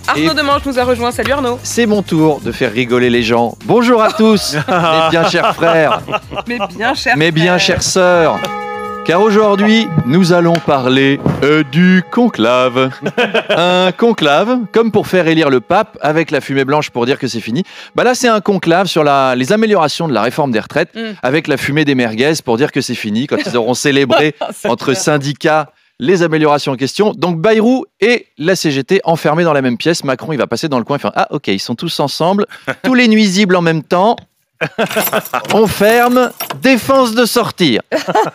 Arnaud Demange nous a rejoint. Salut Arnaud. C'est mon tour de faire rigoler les gens. Bonjour à tous, mes bien chers frères, mes bien chères sœurs. Car aujourd'hui, nous allons parler du conclave. Un conclave, comme pour faire élire le pape avec la fumée blanche pour dire que c'est fini. Bah là, c'est un conclave sur les améliorations de la réforme des retraites avec la fumée des merguez pour dire que c'est fini quand ils auront célébré entre syndicats les améliorations en question. Donc Bayrou et la CGT enfermés dans la même pièce. Macron, il va passer dans le coin et faire « Ah ok, ils sont tous ensemble, tous les nuisibles en même temps. On ferme, défense de sortir. »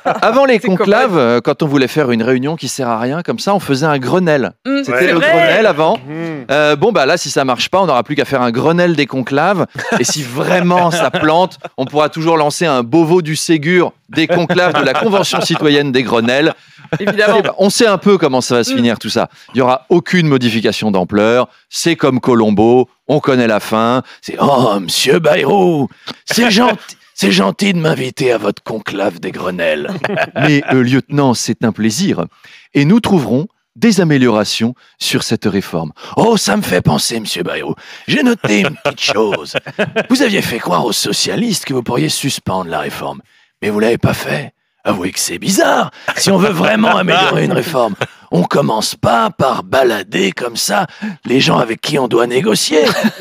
Avant les conclaves, quand on voulait faire une réunion qui sert à rien, comme ça, on faisait un Grenelle. C'était le Grenelle avant. Bon, bah là, si ça marche pas, on n'aura plus qu'à faire un Grenelle des conclaves. Et si vraiment ça plante, on pourra toujours lancer un Beauvau du Ségur des conclaves de la Convention citoyenne des Grenelles. Évidemment. On sait un peu comment ça va se finir tout ça. Il n'y aura aucune modification d'ampleur. C'est comme Colombo, on connaît la fin. C'est « Oh, monsieur Bayrou, c'est gentil de m'inviter à votre conclave des Grenelles. » Mais lieutenant, c'est un plaisir. Et nous trouverons des améliorations sur cette réforme. « Oh, ça me fait penser, monsieur Bayrou. J'ai noté une petite chose. Vous aviez fait croire aux socialistes que vous pourriez suspendre la réforme. Mais vous l'avez pas fait. Avouez que c'est bizarre. Si on veut vraiment améliorer une réforme, on commence pas par balader comme ça les gens avec qui on doit négocier.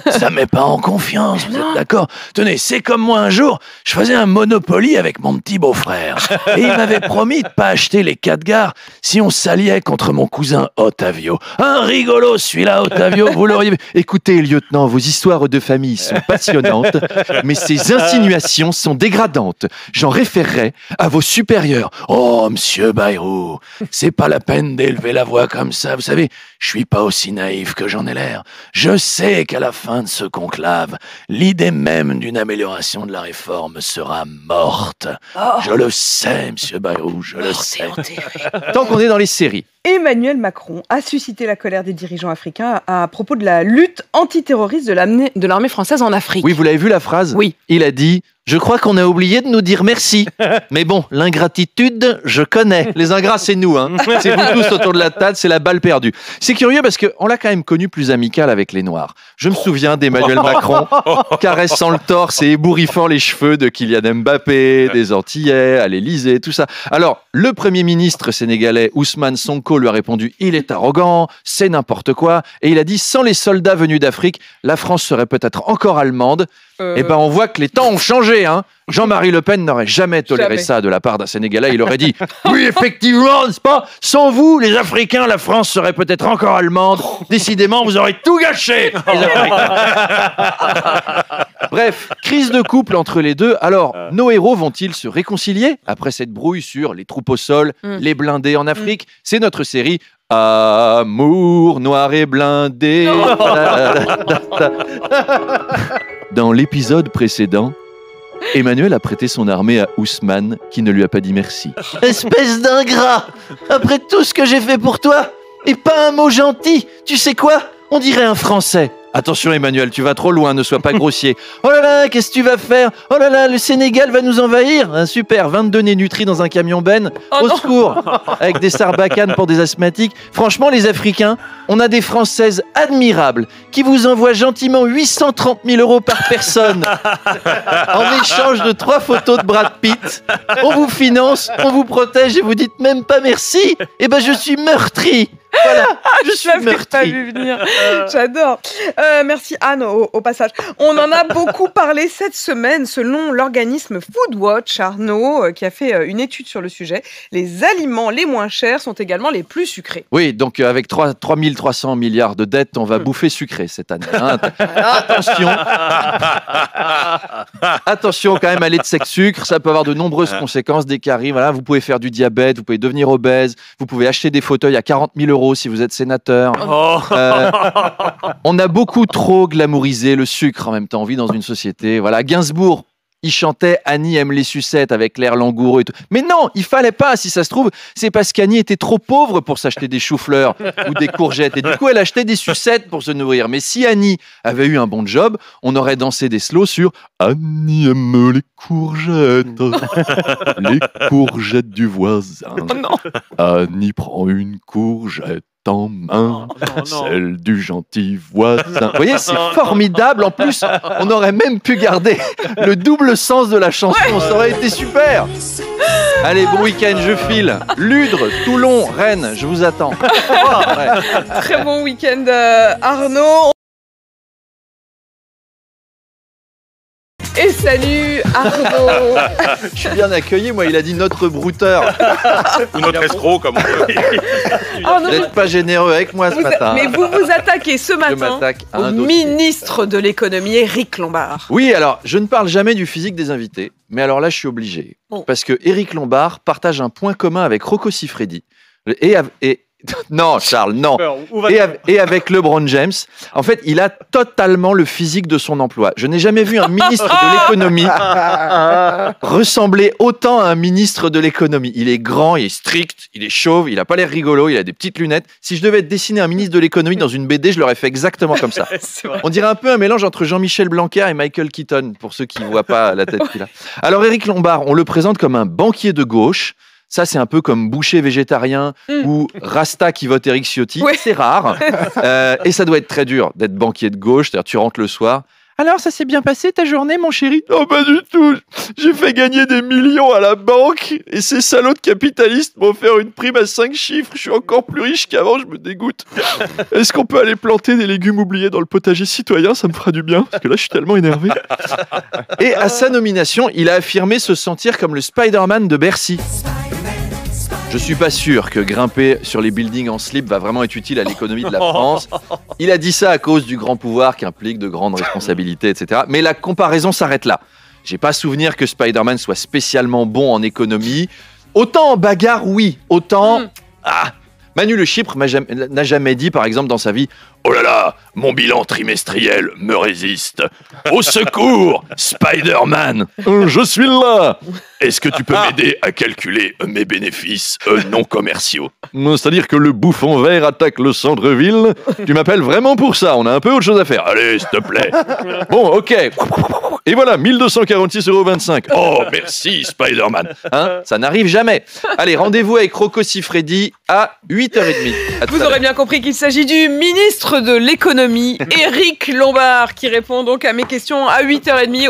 Ça met pas en confiance, vous êtes d'accord? Tenez, c'est comme moi un jour, je faisais un Monopoly avec mon petit beau-frère. Et il m'avait promis de pas acheter les 4 gares si on s'alliait contre mon cousin Ottavio. Un rigolo celui-là, Ottavio, vous l'auriez vu. Écoutez, lieutenant, vos histoires de famille sont passionnantes, mais ces insinuations sont dégradantes. J'en référerai à vos supérieurs. Oh, monsieur Bayrou, c'est pas la peine d'élever la voix comme ça, vous savez, je suis pas aussi naïf que j'en ai l'air. Je sais qu'à la fin de ce conclave, l'idée même d'une amélioration de la réforme sera morte. Je le sais, monsieur Bayrou, je le sais. Tant qu'on est dans les séries. Emmanuel Macron a suscité la colère des dirigeants africains à propos de la lutte antiterroriste de l'armée française en Afrique. Oui, vous l'avez vu la phrase? Oui. Il a dit « Je crois qu'on a oublié de nous dire merci. » Mais bon, l'ingratitude, je connais. Les ingrats, c'est nous. Hein. C'est vous tous autour de la table, c'est la balle perdue. C'est curieux parce qu'on l'a quand même connu plus amical avec les Noirs. Je me souviens d'Emmanuel Macron caressant le torse et ébouriffant les cheveux de Kylian Mbappé, des Antillais, à l'Élysée, tout ça. Alors, le Premier ministre sénégalais Ousmane Sonko lui a répondu « Il est arrogant, c'est n'importe quoi. » Et il a dit « Sans les soldats venus d'Afrique, la France serait peut-être encore allemande. » Eh ben, on voit que les temps ont changé. Hein. Jean-Marie Le Pen n'aurait jamais toléré ça de la part d'un Sénégalais. Il aurait dit « Oui, effectivement, n'est-ce pas? Sans vous, les Africains, la France serait peut-être encore allemande. Décidément, vous aurez tout gâché. » Bref, crise de couple entre les deux. Alors, nos héros vont-ils se réconcilier après cette brouille sur les troupes au sol, les blindés en Afrique? C'est notre série Amour noir et blindé. Dans l'épisode précédent, Emmanuel a prêté son armée à Ousmane qui ne lui a pas dit merci. Espèce d'ingrat! Après tout ce que j'ai fait pour toi, et pas un mot gentil, tu sais quoi? On dirait un Français. Attention Emmanuel, tu vas trop loin, ne sois pas grossier. Oh là là, qu'est-ce que tu vas faire? Oh là là, le Sénégal va nous envahir. Super, 22 nutris dans un camion Ben. Au secours. Avec des sarbacanes pour des asthmatiques. Franchement, les Africains, on a des Françaises admirables qui vous envoient gentiment 830 000 € par personne en échange de 3 photos de Brad Pitt. On vous finance, on vous protège et vous dites même pas merci. Eh ben, je suis meurtri. Voilà, je suis meurtri. Pas vu venir. J'adore. Merci Anne au passage. On en a beaucoup parlé cette semaine selon l'organisme Foodwatch, Arnaud, qui a fait une étude sur le sujet. Les aliments les moins chers sont également les plus sucrés. Oui, donc avec 3 300 milliards de dettes, on va bouffer sucré cette année. Hein. Attention. Attention quand même à l'excès de sucre, ça peut avoir de nombreuses conséquences, des caries. Voilà, vous pouvez faire du diabète, vous pouvez devenir obèse, vous pouvez acheter des fauteuils à 40 000 € si vous êtes sénateur. On a beaucoup trop glamourisé le sucre en même temps. On vit dans une société. Voilà, Gainsbourg, il chantait Annie aime les sucettes avec l'air langoureux et tout. Mais non, il fallait pas, si ça se trouve, c'est parce qu'Annie était trop pauvre pour s'acheter des choux-fleurs ou des courgettes. Et du coup, elle achetait des sucettes pour se nourrir. Mais si Annie avait eu un bon job, on aurait dansé des slows sur Annie aime les courgettes, les courgettes du voisin. Oh non. Annie prend une courgette. en main, celle du gentil voisin. Vous voyez, c'est formidable. En plus, on aurait même pu garder le double sens de la chanson. Ça aurait été super. Allez, bon week-end, je file. Ludre, Toulon, Rennes, je vous attends. Ouais. Très bon week-end, Arnaud. Et salut Arnaud. Je suis bien accueilli, moi, il a dit notre brouteur. Ou notre escroc, comme on veut. Arnaud, Vous n'êtes pas généreux avec moi ce matin. mais vous vous attaquez ce Je matin m'attaque à au un dossier. ministre de l'économie, Éric Lombard. Oui, alors, je ne parle jamais du physique des invités, mais alors là, je suis obligé. Bon. Parce que Éric Lombard partage un point commun avec Rocco Siffredi. Non, Charles, non. Et avec LeBron James. En fait, il a totalement le physique de son emploi. Je n'ai jamais vu un ministre de l'économie ressembler autant à un ministre de l'économie. Il est grand, il est strict, il est chauve, il n'a pas l'air rigolo, il a des petites lunettes. Si je devais dessiner un ministre de l'économie dans une BD, je l'aurais fait exactement comme ça. On dirait un peu un mélange entre Jean-Michel Blanquer et Michael Keaton, pour ceux qui ne voient pas la tête qu'il a. Alors, Éric Lombard, on le présente comme un banquier de gauche. Ça, c'est un peu comme Boucher végétarien ou Rasta qui vote Éric Ciotti. Ouais. C'est rare. Et ça doit être très dur d'être banquier de gauche. C'est-à-dire, tu rentres le soir. Alors, ça s'est bien passé ta journée, mon chéri? Non, pas du tout. J'ai fait gagner des millions à la banque et ces salauds de capitalistes m'ont offert une prime à 5 chiffres. Je suis encore plus riche qu'avant, je me dégoûte. Est-ce qu'on peut aller planter des légumes oubliés dans le potager citoyen? Ça me fera du bien, parce que là, je suis tellement énervé. Et à sa nomination, il a affirmé se sentir comme le Spider-Man de Bercy. Je suis pas sûr que grimper sur les buildings en slip va vraiment être utile à l'économie de la France. Il a dit ça à cause du grand pouvoir qui implique de grandes responsabilités, etc. Mais la comparaison s'arrête là. J'ai pas souvenir que Spider-Man soit spécialement bon en économie. Autant en bagarre, oui. Autant... Manu Le Chypre n'a jamais dit, par exemple, dans sa vie « Oh là là, mon bilan trimestriel me résiste. Au secours, Spider-Man, je suis là. Est-ce que tu peux m'aider à calculer mes bénéfices non commerciaux ?» C'est-à-dire que le bouffon vert attaque le centre-ville. Tu m'appelles vraiment pour ça, on a un peu autre chose à faire. Allez, s'il te plaît. Bon, ok. Et voilà, 1246,25 €. Oh, merci, Spider-Man. Hein, ça n'arrive jamais. Allez, rendez-vous avec Rocco Siffredi à 8h30. Vous aurez bien compris qu'il s'agit du ministre de l'économie, Éric Lombard, qui répond donc à mes questions à 8h30.